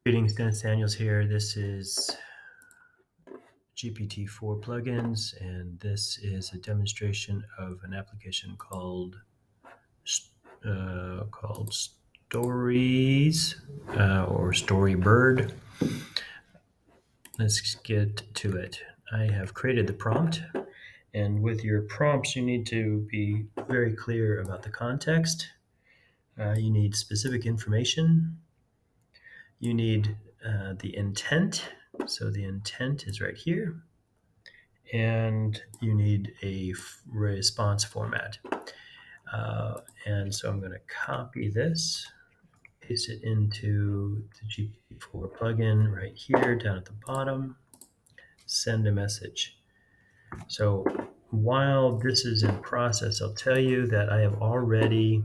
Greetings, Dennis Daniels here. This is GPT-4 plugins, and this is a demonstration of an application called Stories or Storybird. Let's get to it. I have created the prompt, and with your prompts, you need to be very clear about the context. You need specific information. You need the intent. So the intent is right here. And you need a response format. And so I'm going to copy this, paste it into the GPT-4 plugin right here down at the bottom, send a message. So while this is in process, I'll tell you that I've already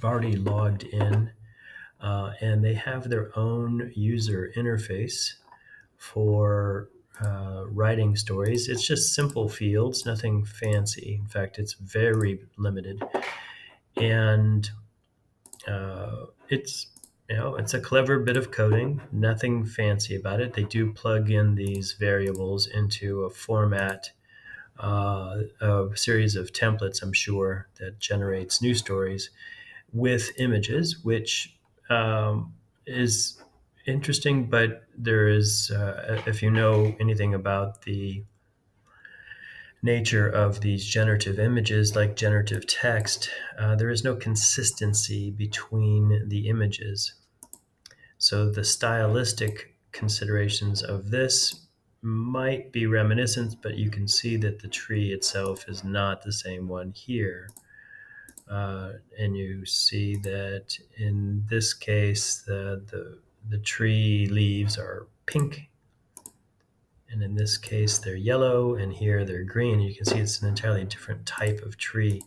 logged in, and they have their own user interface for writing stories. It's just simple fields, nothing fancy. In fact, it's very limited, and it's a clever bit of coding. Nothing fancy about it. They do plug in these variables into a format, a series of templates, I'm sure, that generates new stories with images, which is interesting. But there is, if you know anything about the nature of these generative images, like generative text, there is no consistency between the images. So the stylistic considerations of this might be reminiscent, but you can see that the tree itself is not the same one here. And you see that in this case, the tree leaves are pink, and in this case they're yellow, and here they're green. You can see it's an entirely different type of tree.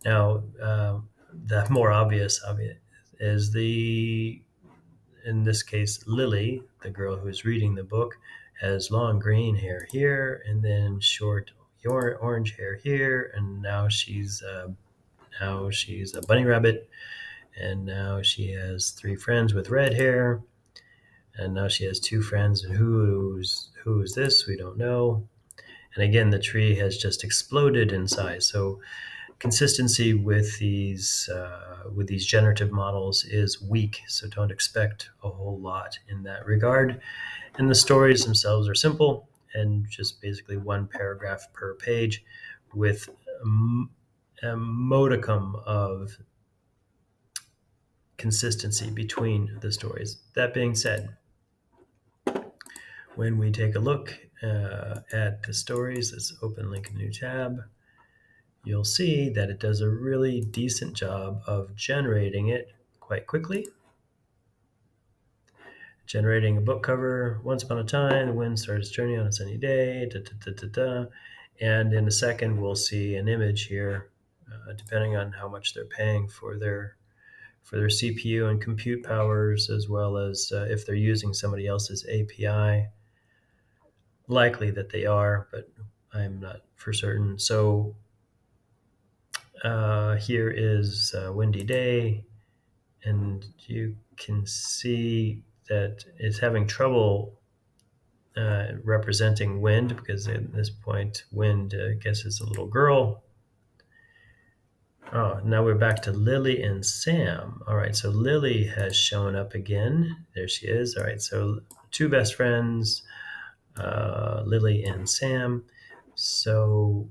Now, the more obvious of it is in this case, Lily, the girl who's reading the book, has long green hair here, and then short orange hair here, and now she's a bunny rabbit, and now she has three friends with red hair, and now she has two friends. And who is this? We don't know. And again, the tree has just exploded in size. So consistency with these generative models is weak. So don't expect a whole lot in that regard. And the stories themselves are simple and just basically one paragraph per page with a modicum of consistency between the stories. That being said, when we take a look at the stories, let's open link a new tab, you'll see that it does a really decent job of generating it quite quickly. Generating a book cover, once upon a time, the wind started its journey on a sunny day, da, da, da, da, da. And in a second, we'll see an image here, depending on how much they're paying for their CPU and compute powers, as well as if they're using somebody else's API. Likely that they are, but I'm not for certain. So here is a windy day, and you can see that it's having trouble representing wind, because at this point, wind, I guess, is a little girl. Oh, now we're back to Lily and Sam. All right, so Lily has shown up again. There she is. All right, so two best friends, Lily and Sam. So,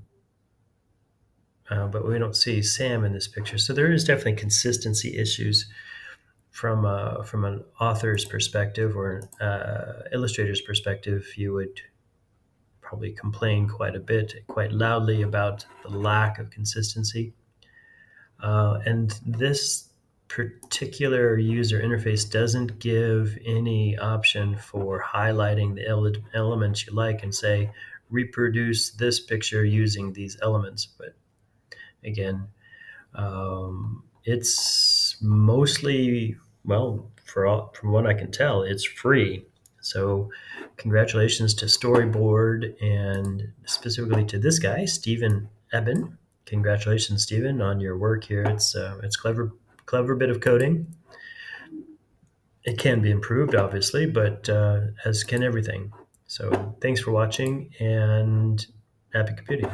but we don't see Sam in this picture. So there is definitely consistency issues from an author's perspective or an illustrator's perspective. You would probably complain quite a bit, quite loudly, about the lack of consistency. And this particular user interface doesn't give any option for highlighting the elements you like and say, reproduce this picture using these elements. But again, it's mostly, well, from what I can tell, it's free. So congratulations to Storyboard, and specifically to this guy, Stephen Eben. Congratulations, Stephen, on your work here. It's clever bit of coding. It can be improved, obviously, but as can everything. So thanks for watching and happy computing.